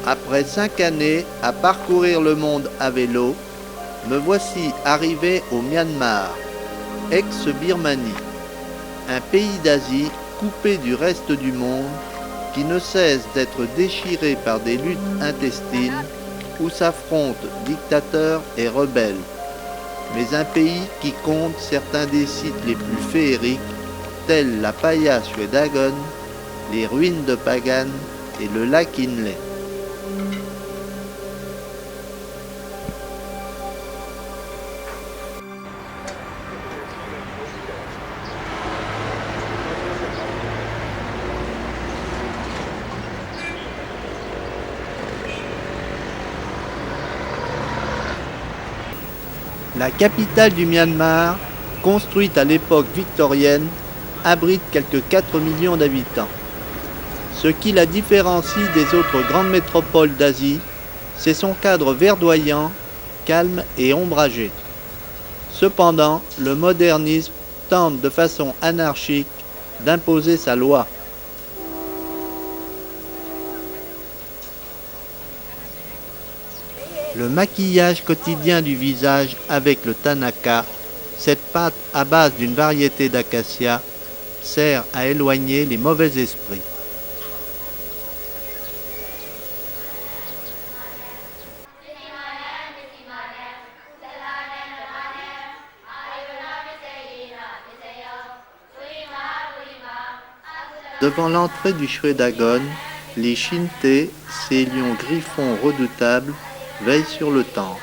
Après 5 années à parcourir le monde à vélo, me voici arrivé au Myanmar, ex-Birmanie, un pays d'Asie coupé du reste du monde qui ne cesse d'être déchiré par des luttes intestines où s'affrontent dictateurs et rebelles, mais un pays qui compte certains des sites les plus féeriques tels la Phaya Shwedagon, les ruines de Pagan et le lac Inle. La capitale du Myanmar, construite à l'époque victorienne, abrite quelques 4 millions d'habitants. Ce qui la différencie des autres grandes métropoles d'Asie, c'est son cadre verdoyant, calme et ombragé. Cependant, le modernisme tente de façon anarchique d'imposer sa loi. Le maquillage quotidien du visage avec le Tanaka, cette pâte à base d'une variété d'acacia, sert à éloigner les mauvais esprits. Devant l'entrée du Shwedagon, les Shinté, ces lions griffons redoutables, veillent sur le temple.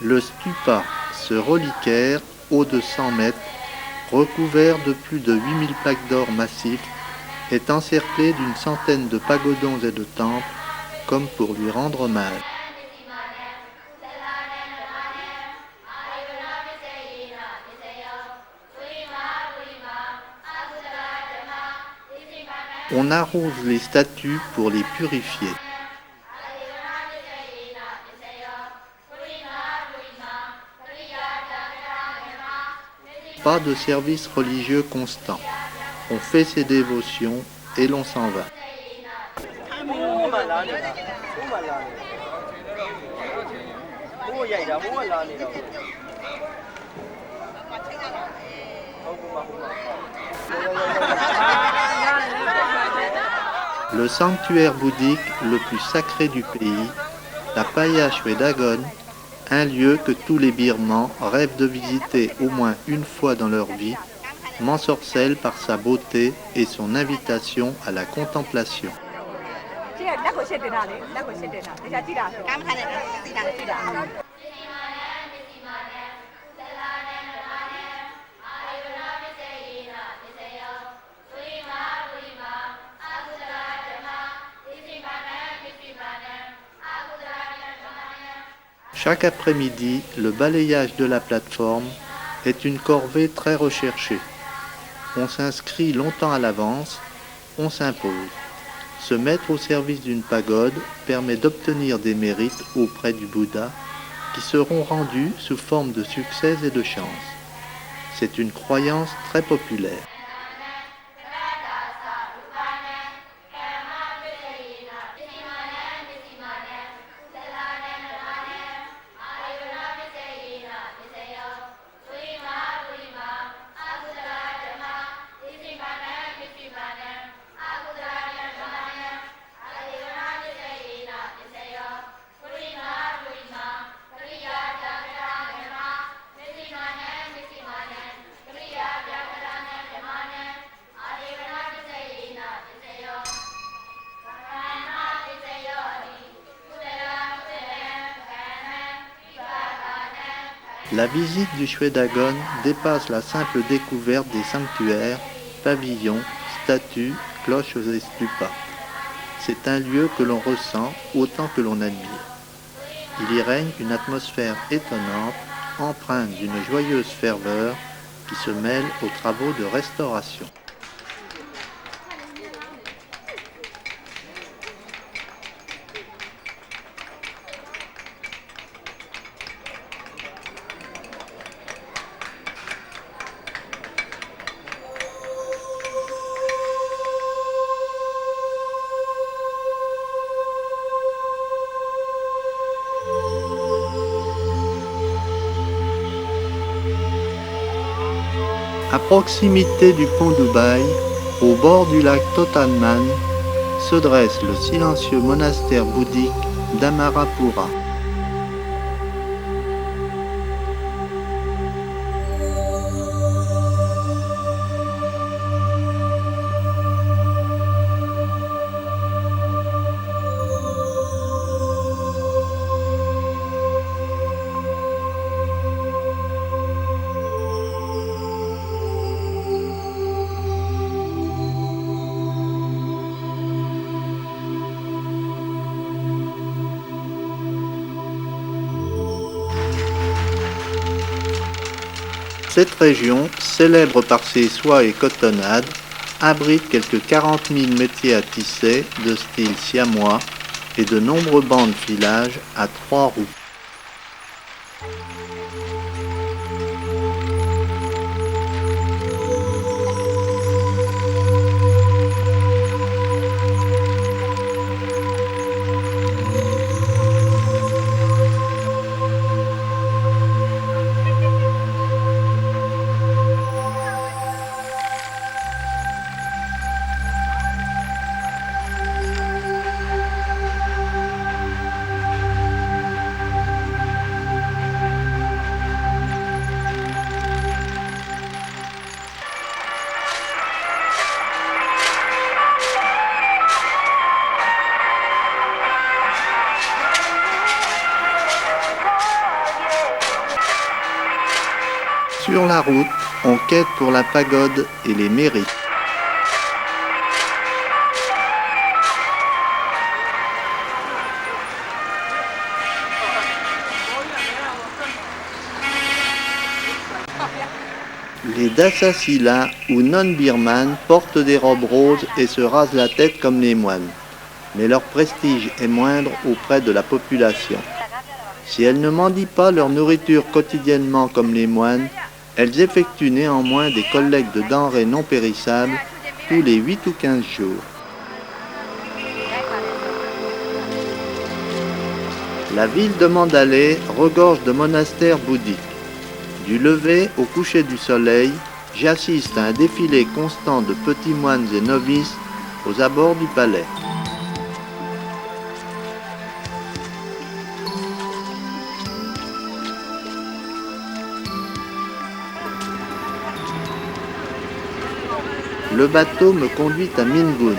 Le stupa, ce reliquaire, haut de 100 mètres, recouvert de plus de 8000 plaques d'or massifs, est encerclé d'une centaine de pagodons et de temples, comme pour lui rendre hommage. On arrose les statues pour les purifier. Pas de service religieux constant. On fait ses dévotions et l'on s'en va. Le sanctuaire bouddhique le plus sacré du pays, la Phaya Shwedagon, un lieu que tous les Birmans rêvent de visiter au moins une fois dans leur vie, m'ensorcelle par sa beauté et son invitation à la contemplation. Chaque après-midi, le balayage de la plateforme est une corvée très recherchée. On s'inscrit longtemps à l'avance, on s'impose. Se mettre au service d'une pagode permet d'obtenir des mérites auprès du Bouddha qui seront rendus sous forme de succès et de chance. C'est une croyance très populaire. La visite du Shwedagon dépasse la simple découverte des sanctuaires, pavillons, statues, cloches et stupas. C'est un lieu que l'on ressent autant que l'on admire. Il y règne une atmosphère étonnante, empreinte d'une joyeuse ferveur qui se mêle aux travaux de restauration. proximité du pont Dubaï, au bord du lac Totanman, se dresse le silencieux monastère bouddhique d'Amarapura. Cette région, célèbre par ses soies et cotonnades, abrite quelques 40 000 métiers à tisser de style siamois et de nombreux bancs de filage à 3 roues. Sur la route, on quête pour la pagode et les mairies. Les Dasasila ou non-birmanes portent des robes roses et se rasent la tête comme les moines, mais leur prestige est moindre auprès de la population. Si elles ne mendient pas leur nourriture quotidiennement comme les moines, elles effectuent néanmoins des collectes de denrées non périssables tous les 8 ou 15 jours. La ville de Mandalay regorge de monastères bouddhiques. Du lever au coucher du soleil, j'assiste à un défilé constant de petits moines et novices aux abords du palais. Le bateau me conduit à Mingun,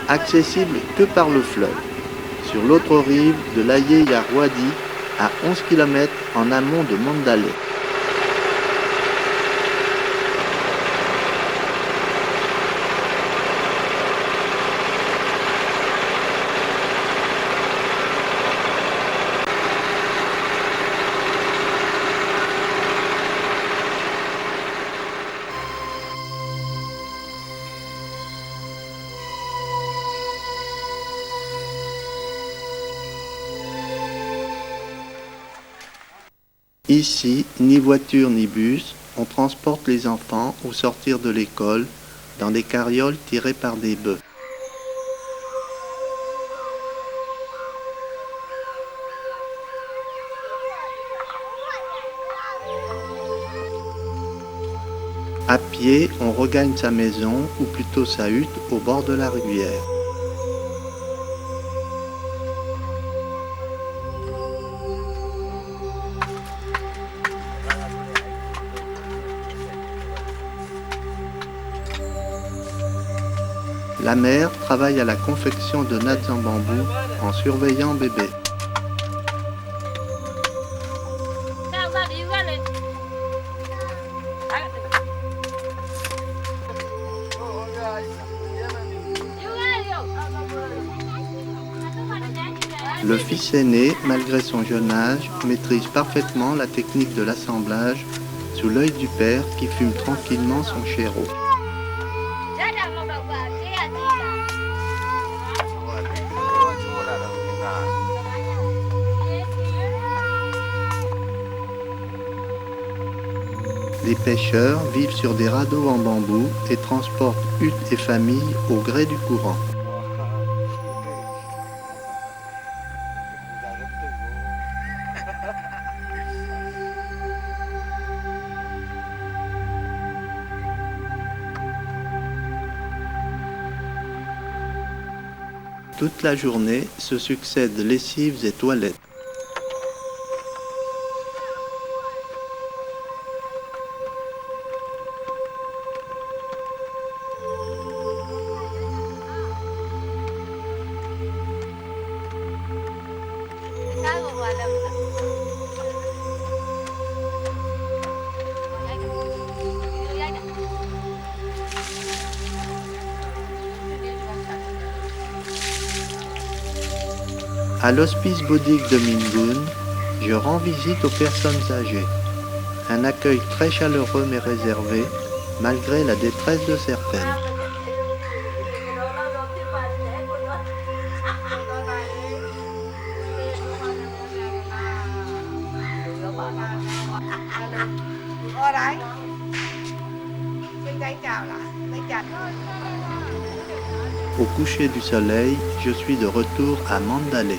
accessible que par le fleuve, sur l'autre rive de l'Ayeyarwady, à 11 km en amont de Mandalay. Ici, ni voiture ni bus, on transporte les enfants au sortir de l'école dans des carrioles tirées par des bœufs. À pied, on regagne sa maison, ou plutôt sa hutte, au bord de la rivière. La mère travaille à la confection de nattes en bambou en surveillant bébé. Le fils aîné, malgré son jeune âge, maîtrise parfaitement la technique de l'assemblage sous l'œil du père qui fume tranquillement son chérot. Les pêcheurs vivent sur des radeaux en bambou et transportent huttes et familles au gré du courant. Toute la journée se succèdent lessives et toilettes. À l'hospice bouddhique de Mingun, je rends visite aux personnes âgées. Un accueil très chaleureux m'est réservé, malgré la détresse de certaines. Au coucher du soleil, je suis de retour à Mandalay.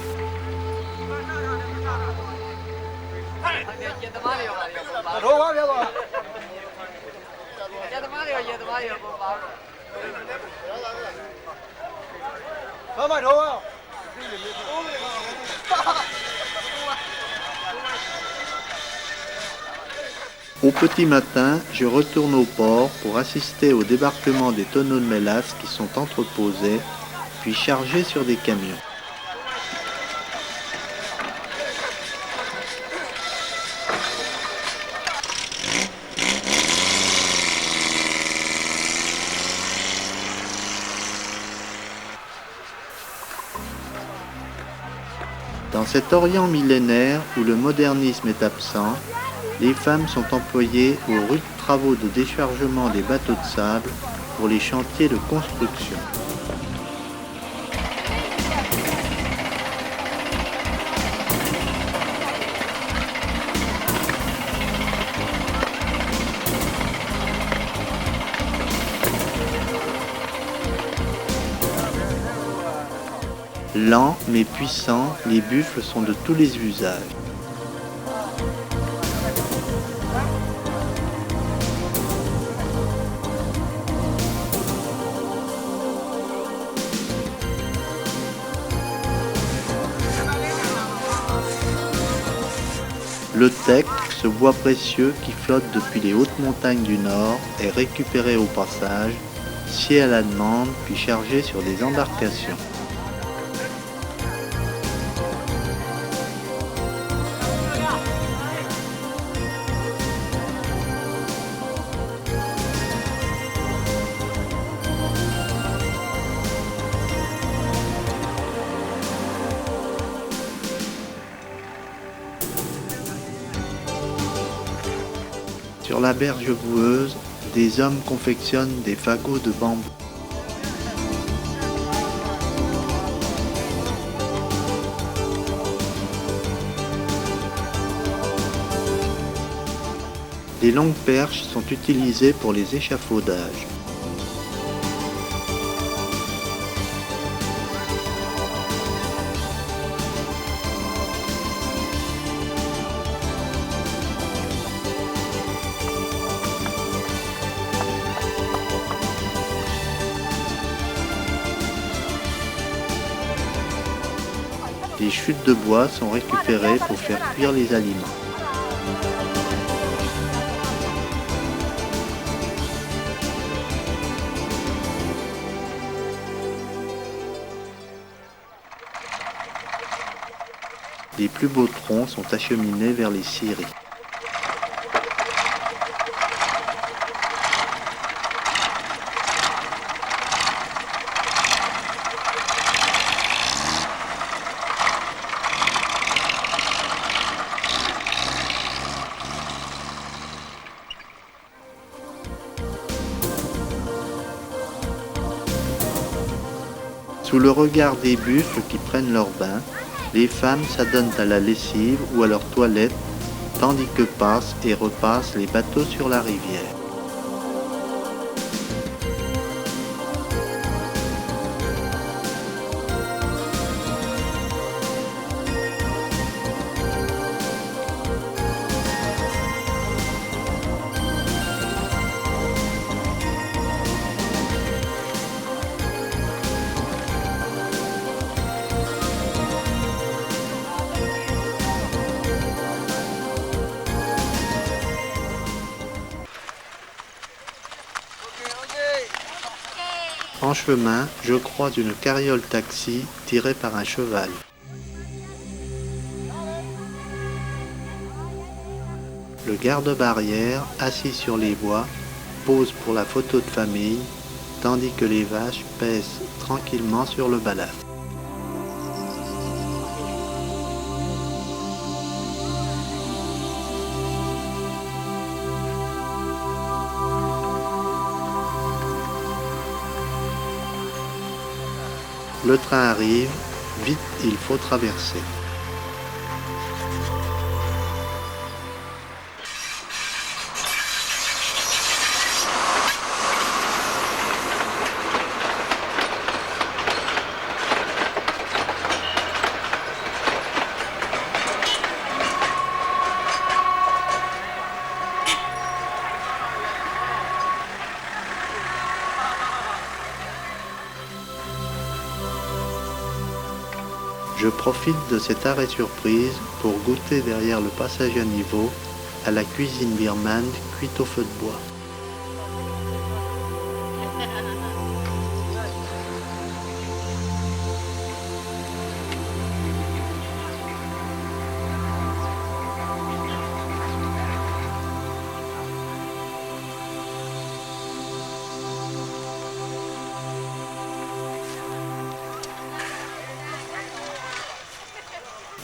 Au petit matin, je retourne au port pour assister au débarquement des tonneaux de mélasse qui sont entreposés, puis chargés sur des camions. Dans cet Orient millénaire où le modernisme est absent, les femmes sont employées aux rudes travaux de déchargement des bateaux de sable pour les chantiers de construction. Lents mais puissants, les buffles sont de tous les usages. Le teck, ce bois précieux qui flotte depuis les hautes montagnes du nord, est récupéré au passage, scié à la demande puis chargé sur des embarcations. Sur la berge boueuse, des hommes confectionnent des fagots de bambou. Les longues perches sont utilisées pour les échafaudages. Les chutes de bois sont récupérées pour faire cuire les aliments. Les plus beaux troncs sont acheminés vers les scieries. Sous le regard des buffles qui prennent leur bain, les femmes s'adonnent à la lessive ou à leur toilette, tandis que passent et repassent les bateaux sur la rivière. En chemin, je croise une carriole taxi tirée par un cheval. Le garde-barrière, assis sur les voies, pose pour la photo de famille, tandis que les vaches paissent tranquillement sur le ballastre. Le train arrive, vite il faut traverser. Je profite de cet arrêt surprise pour goûter derrière le passage à niveau à la cuisine birmane cuite au feu de bois.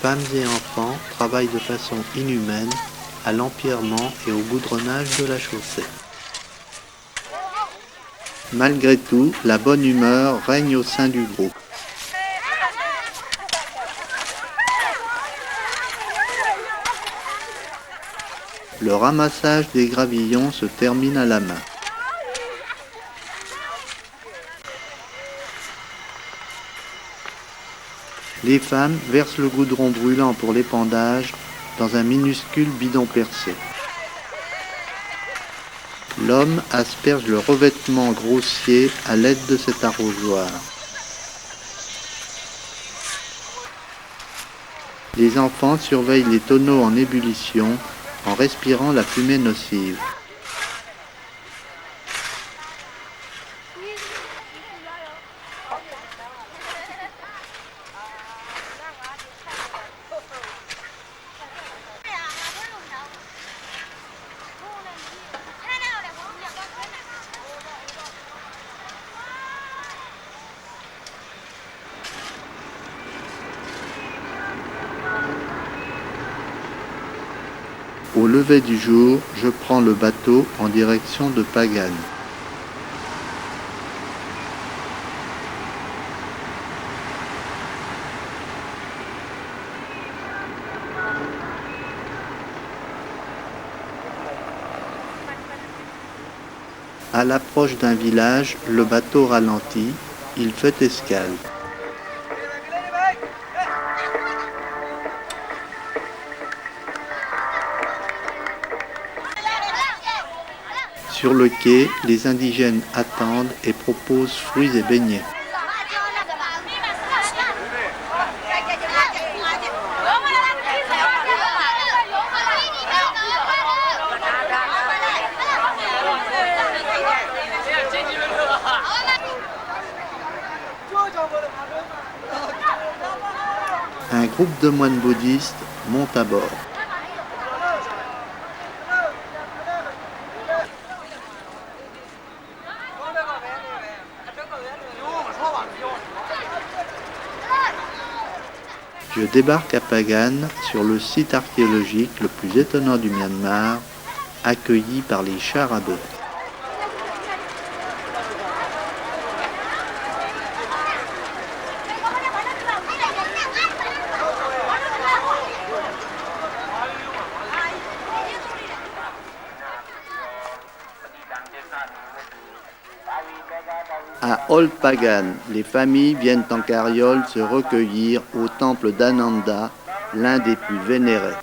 Femmes et enfants travaillent de façon inhumaine à l'empierrement et au goudronnage de la chaussée. Malgré tout, la bonne humeur règne au sein du groupe. Le ramassage des gravillons se termine à la main. Les femmes versent le goudron brûlant pour l'épandage dans un minuscule bidon percé. L'homme asperge le revêtement grossier à l'aide de cet arrosoir. Les enfants surveillent les tonneaux en ébullition en respirant la fumée nocive. Au lever du jour, je prends le bateau en direction de Pagan. À l'approche d'un village, le bateau ralentit, il fait escale. Sur le quai, les indigènes attendent et proposent fruits et beignets. Un groupe de moines bouddhistes monte à bord. Je débarque à Pagan, sur le site archéologique le plus étonnant du Myanmar, accueilli par les chars à bœufs. À Old Pagan, les familles viennent en carriole se recueillir au temple d'Ananda, l'un des plus vénérés.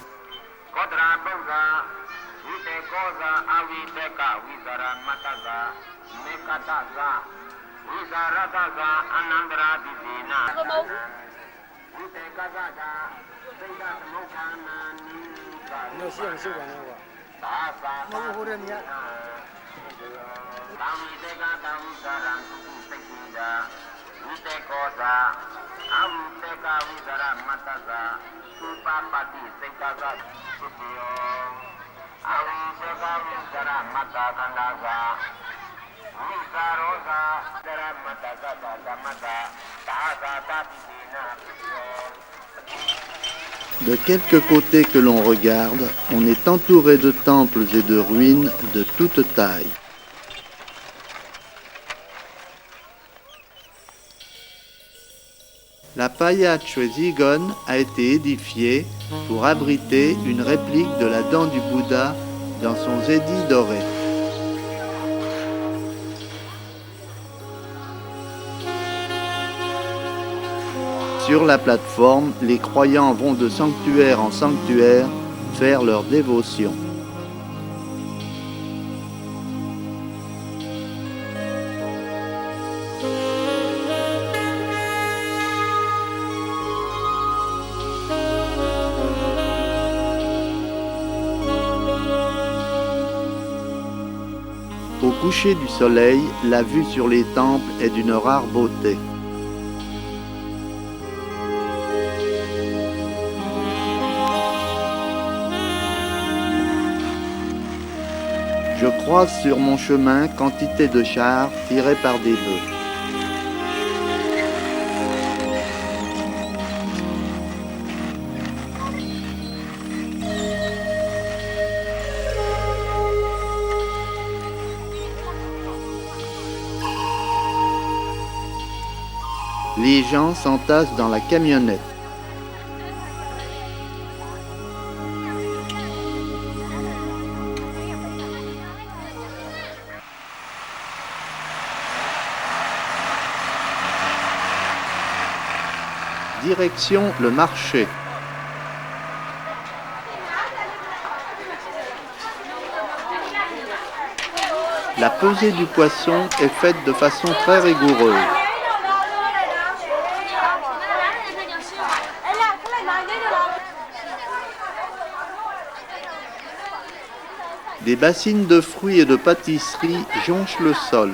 De quelque côté que l'on regarde, on est entouré de temples et de ruines de toute taille. La Phaya Chöegsikgon a été édifiée pour abriter une réplique de la dent du Bouddha dans son zédi doré. Sur la plateforme, les croyants vont de sanctuaire en sanctuaire faire leur dévotion. Au coucher du soleil, la vue sur les temples est d'une rare beauté. Je croise sur mon chemin quantité de chars tirés par des bœufs. Les gens s'entassent dans la camionnette. Direction le marché. La pesée du poisson est faite de façon très rigoureuse. Des bassines de fruits et de pâtisseries jonchent le sol.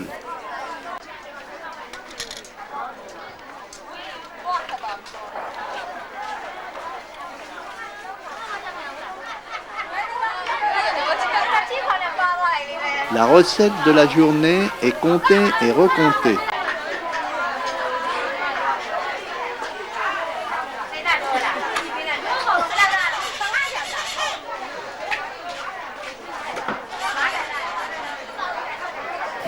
La recette de la journée est comptée et recomptée.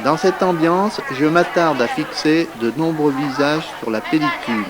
Dans cette ambiance, je m'attarde à fixer de nombreux visages sur la pellicule.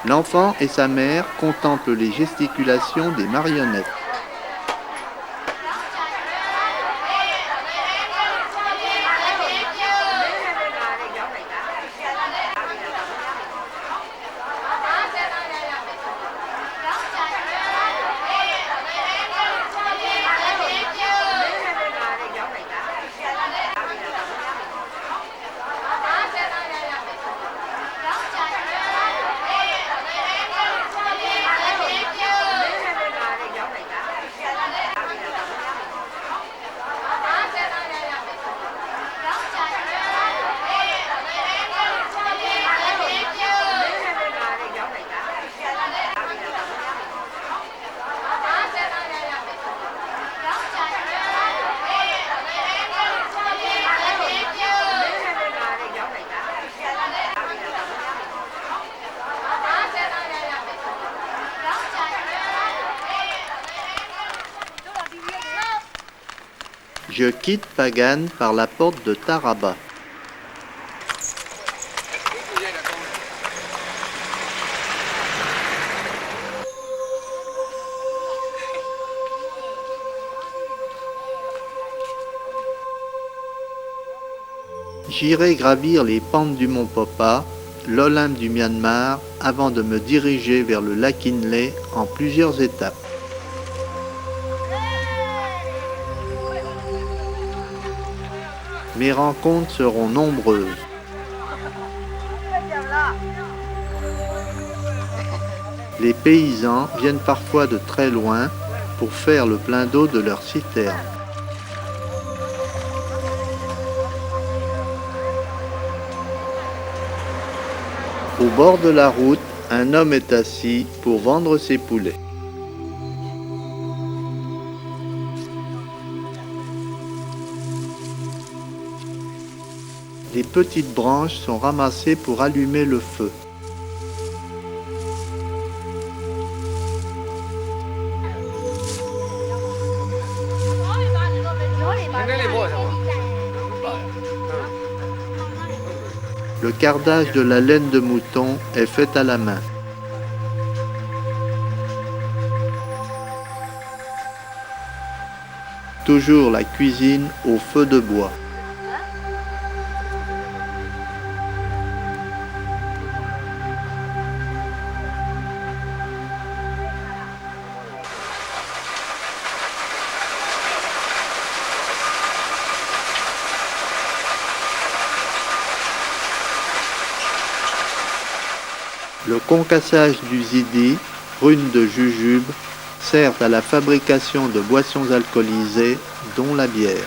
L'enfant et sa mère contemplent les gesticulations des marionnettes. Je quitte Phagan par la porte de Taraba. J'irai gravir les pentes du mont Popa, l'Olympe du Myanmar, avant de me diriger vers le lac Inle en plusieurs étapes. Mes rencontres seront nombreuses. Les paysans viennent parfois de très loin pour faire le plein d'eau de leur citerne. Au bord de la route, un homme est assis pour vendre ses poulets. Les petites branches sont ramassées pour allumer le feu. Le cardage de la laine de mouton est fait à la main. Toujours la cuisine au feu de bois. Le concassage du zidi, prune de jujube, sert à la fabrication de boissons alcoolisées, dont la bière.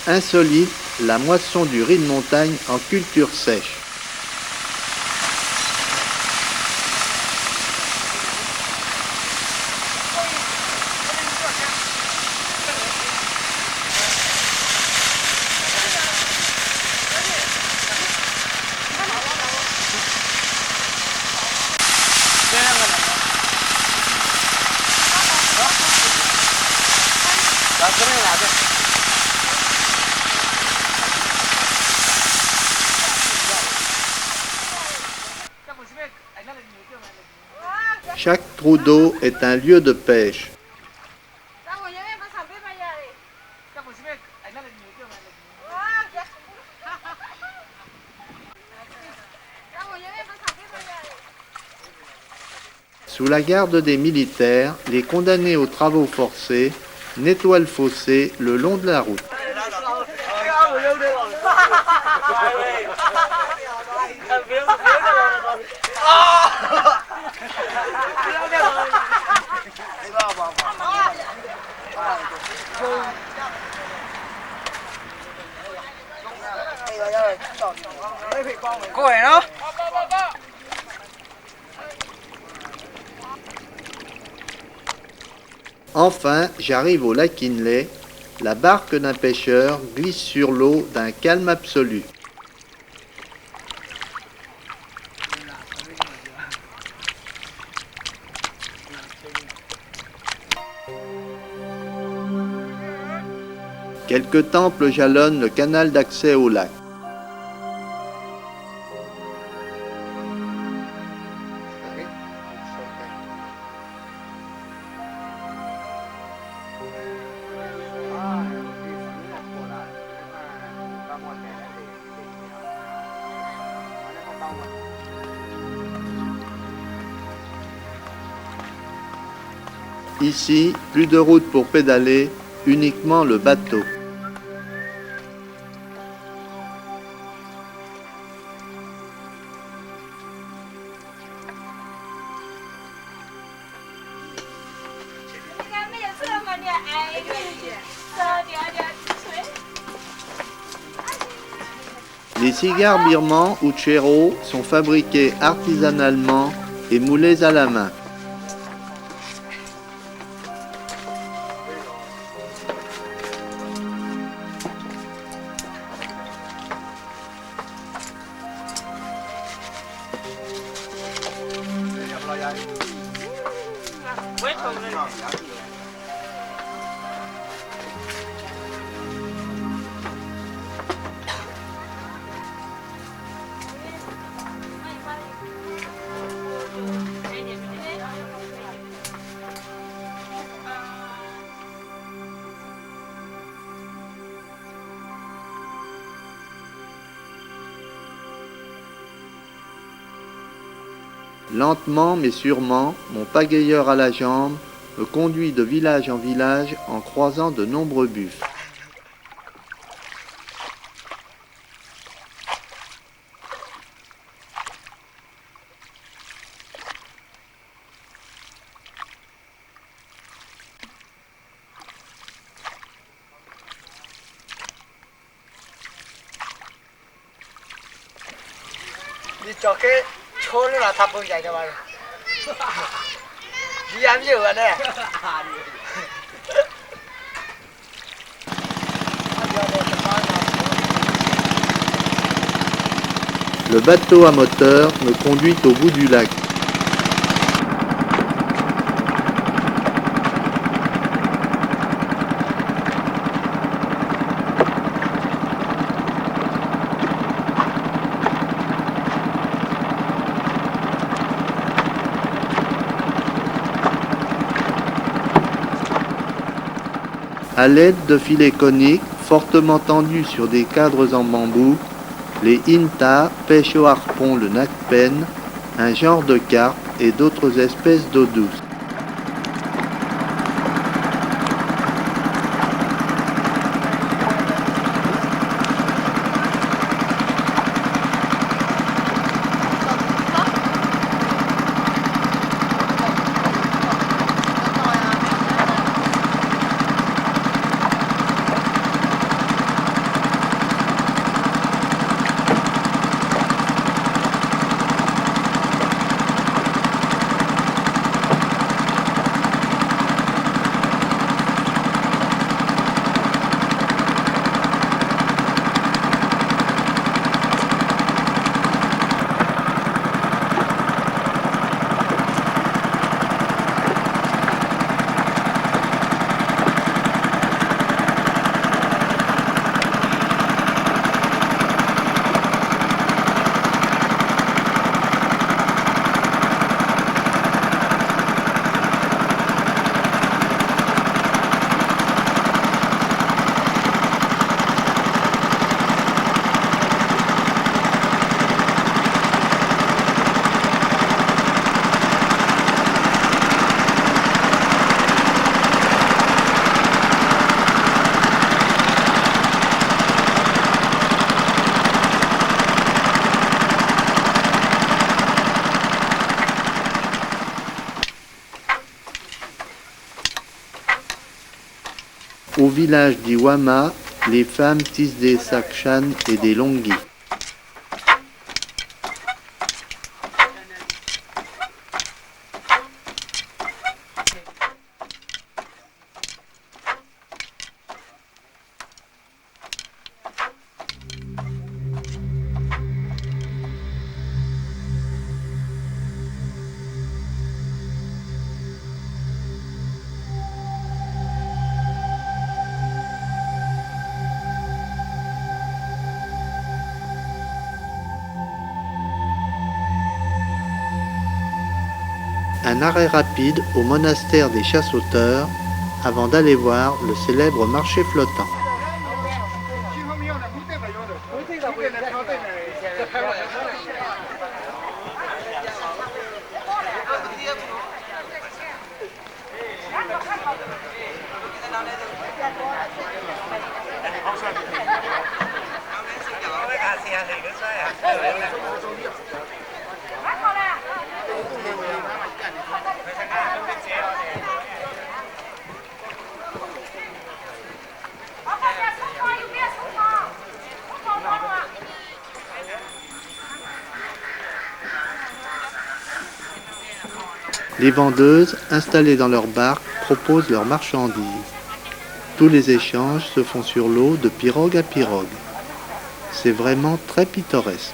Insolite, la moisson du riz de montagne en culture sèche. Chaque trou d'eau est un lieu de pêche. Sous la garde des militaires, les condamnés aux travaux forcés nettoient le fossé le long de la route. Enfin, j'arrive au lac Inle. La barque d'un pêcheur glisse sur l'eau d'un calme absolu. Quelques temples jalonnent le canal d'accès au lac. Ici, plus de route pour pédaler, uniquement le bateau. Les cigares birmans ou tchéro sont fabriqués artisanalement et moulés à la main. Lentement mais sûrement, mon pagayeur à la jambe me conduit de village en village en croisant de nombreux buffles. Le bateau à moteur me conduit au bout du lac. À l'aide de filets coniques fortement tendus sur des cadres en bambou, les Inta pêchent au harpon le nakpen, un genre de carpe et d'autres espèces d'eau douce. Au village d'Iwama, les femmes tissent des sacs chan et des longis. Un arrêt rapide au monastère des Chassoteurs avant d'aller voir le célèbre marché flottant. Les vendeuses, installées dans leur barque, proposent leurs marchandises. Tous les échanges se font sur l'eau de pirogue à pirogue. C'est vraiment très pittoresque.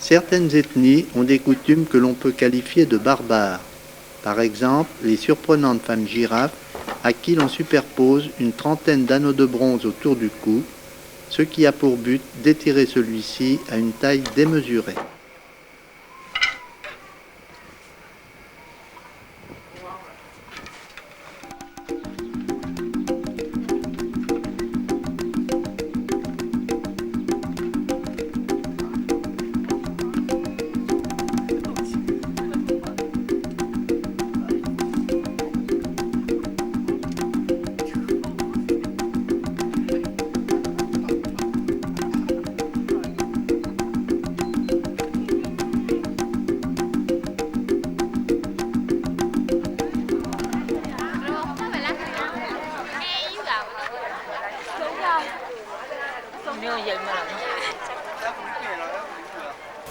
Certaines ethnies ont des coutumes que l'on peut qualifier de barbares. Par exemple, les surprenantes femmes girafes à qui l'on superpose une trentaine d'anneaux de bronze autour du cou, ce qui a pour but d'étirer celui-ci à une taille démesurée.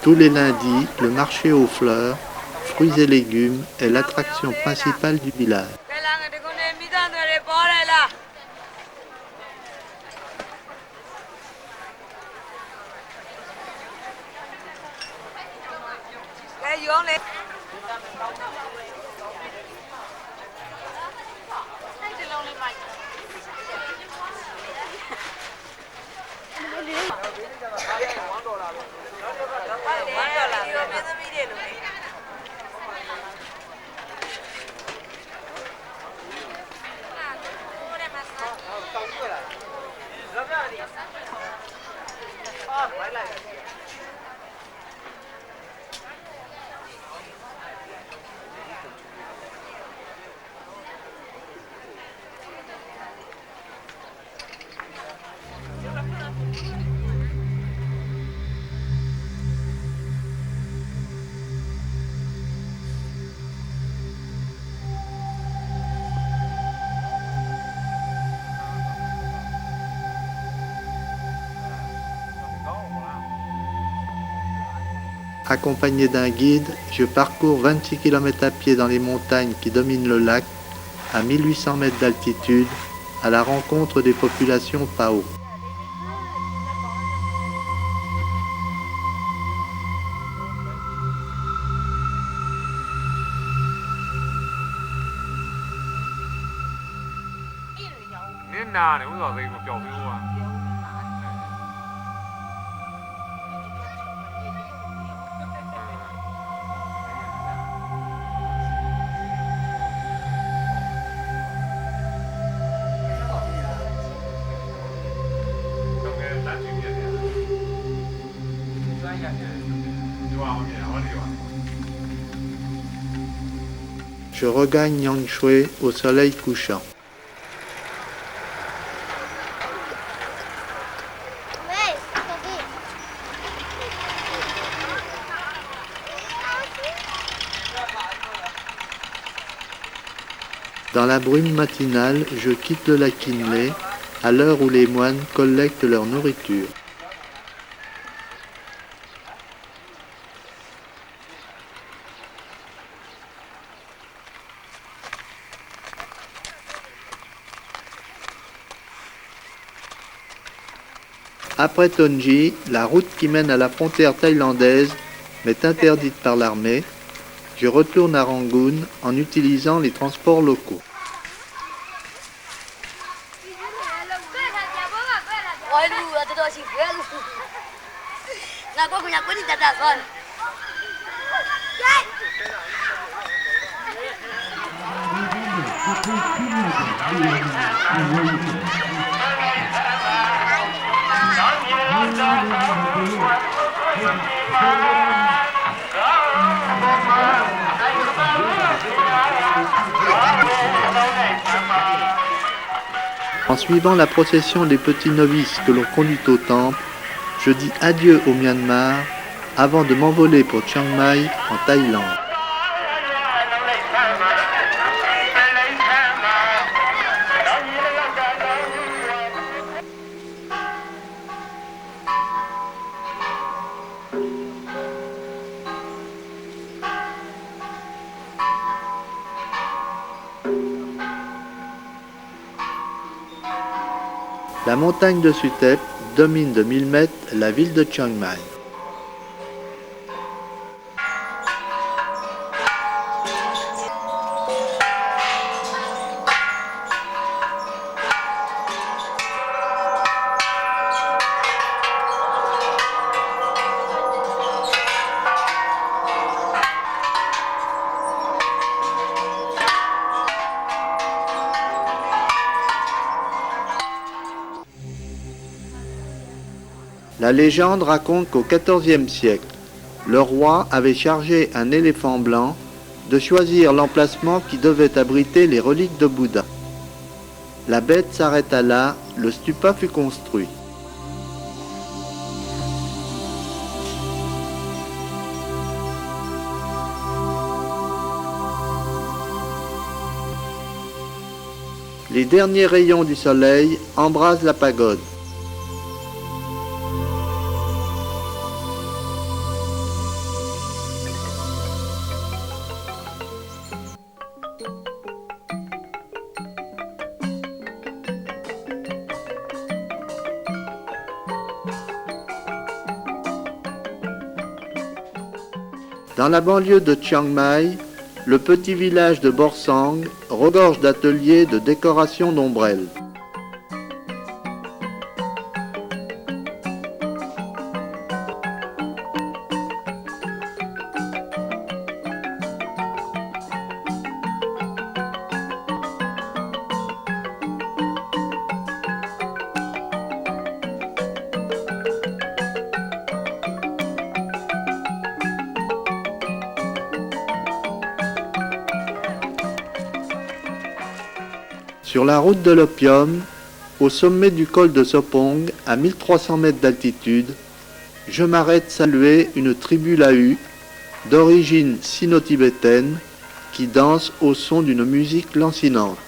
Tous les lundis, le marché aux fleurs, fruits et légumes est l'attraction principale du village. Accompagné d'un guide, je parcours 26 km à pied dans les montagnes qui dominent le lac, à 1800 mètres d'altitude, à la rencontre des populations Pao. Je regagne Yangshui au soleil couchant. Dans la brume matinale, je quitte le lac Kinley à l'heure où les moines collectent leur nourriture. Après Tonji, la route qui mène à la frontière thaïlandaise m'est interdite par l'armée. Je retourne à Rangoon en utilisant les transports locaux. En suivant la procession des petits novices que l'on conduit au temple, je dis adieu au Myanmar avant de m'envoler pour Chiang Mai en Thaïlande. La montagne de Suthep domine de 1000 mètres la ville de Chiang Mai. La légende raconte qu'au XIVe siècle, le roi avait chargé un éléphant blanc de choisir l'emplacement qui devait abriter les reliques de Bouddha. La bête s'arrêta là, le stupa fut construit. Les derniers rayons du soleil embrasent la pagode. Dans la banlieue de Chiang Mai, le petit village de Borsang regorge d'ateliers de décoration d'ombrelles. Sur la route de l'opium, au sommet du col de Sopong, à 1300 mètres d'altitude, je m'arrête saluer une tribu Lahu, d'origine sino-tibétaine, qui danse au son d'une musique lancinante.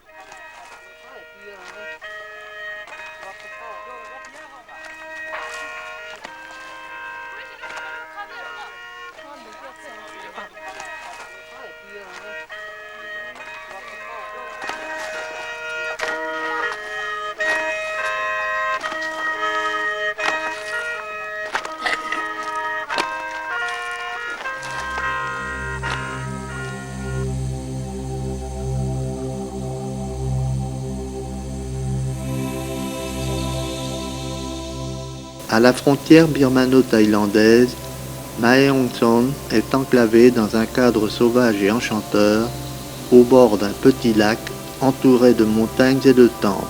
À la frontière birmano-thaïlandaise, Mae Hong Son est enclavée dans un cadre sauvage et enchanteur, au bord d'un petit lac entouré de montagnes et de temples.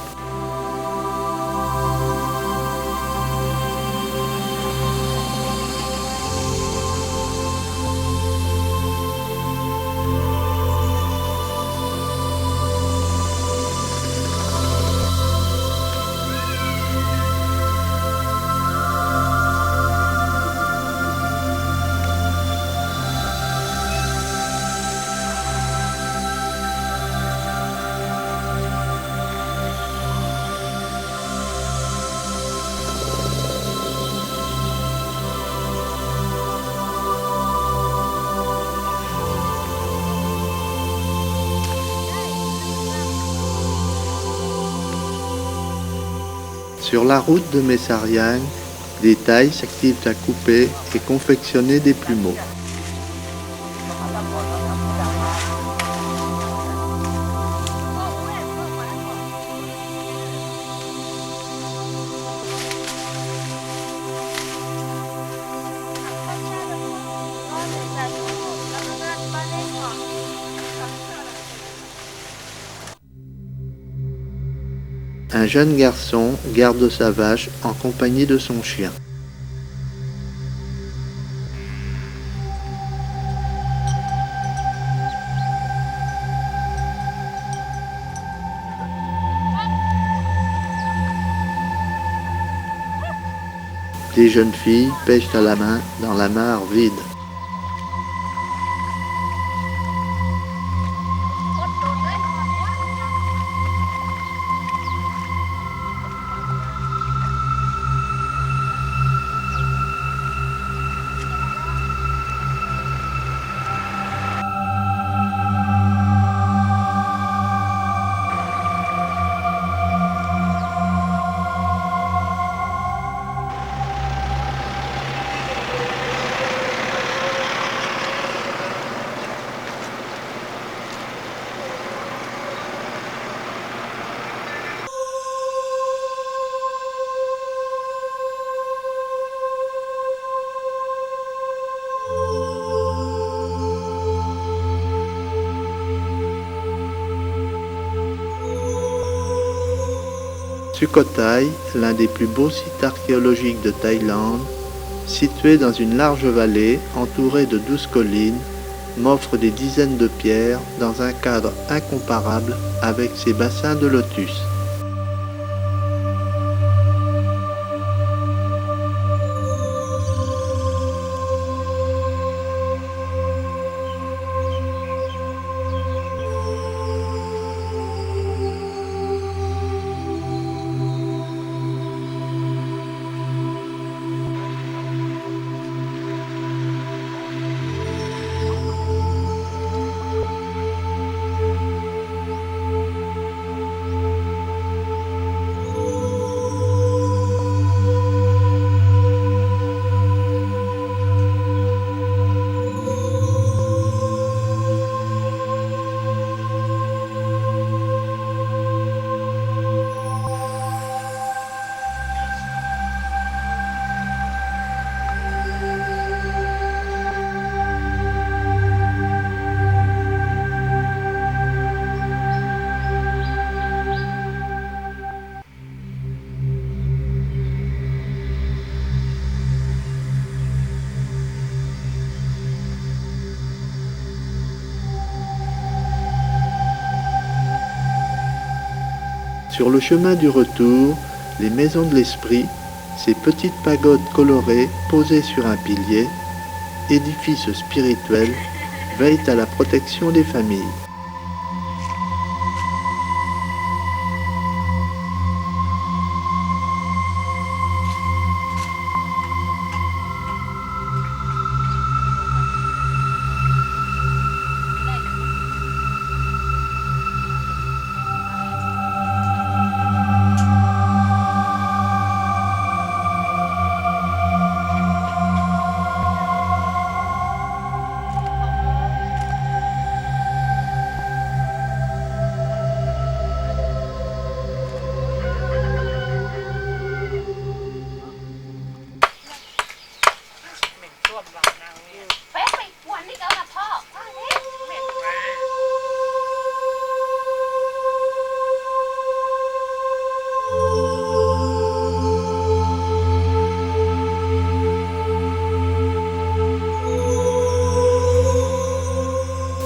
Sur la route de Messariang, des Thaïs s'activent à couper et confectionner des plumeaux. Un jeune garçon garde sa vache en compagnie de son chien. Des jeunes filles pêchent à la main dans la mare vide. Sukhothai, l'un des plus beaux sites archéologiques de Thaïlande, situé dans une large vallée entourée de 12 collines, m'offre des dizaines de pierres dans un cadre incomparable avec ses bassins de lotus. Sur le chemin du retour, les maisons de l'esprit, ces petites pagodes colorées posées sur un pilier, édifices spirituels, veillent à la protection des familles.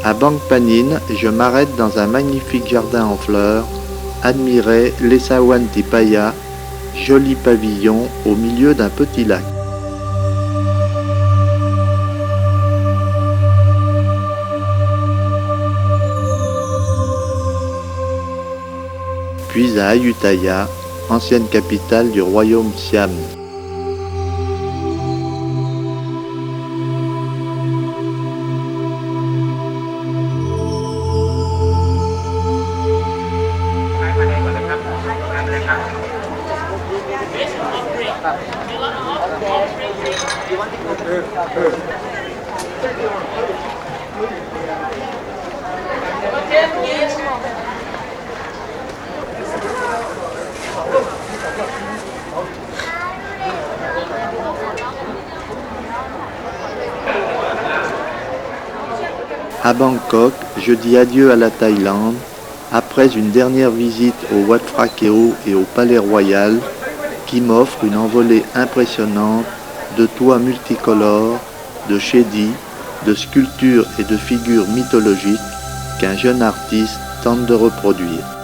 À Bang Panin, je m'arrête dans un magnifique jardin en fleurs, admirer l'Essawan Tipaya, joli pavillon au milieu d'un petit lac. Puis à Ayutthaya, ancienne capitale du royaume Siam. À Bangkok, je dis adieu à la Thaïlande après une dernière visite au Wat Phra Keew et au Palais Royal qui m'offre une envolée impressionnante de toits multicolores, de chedis, de sculptures et de figures mythologiques qu'un jeune artiste tente de reproduire.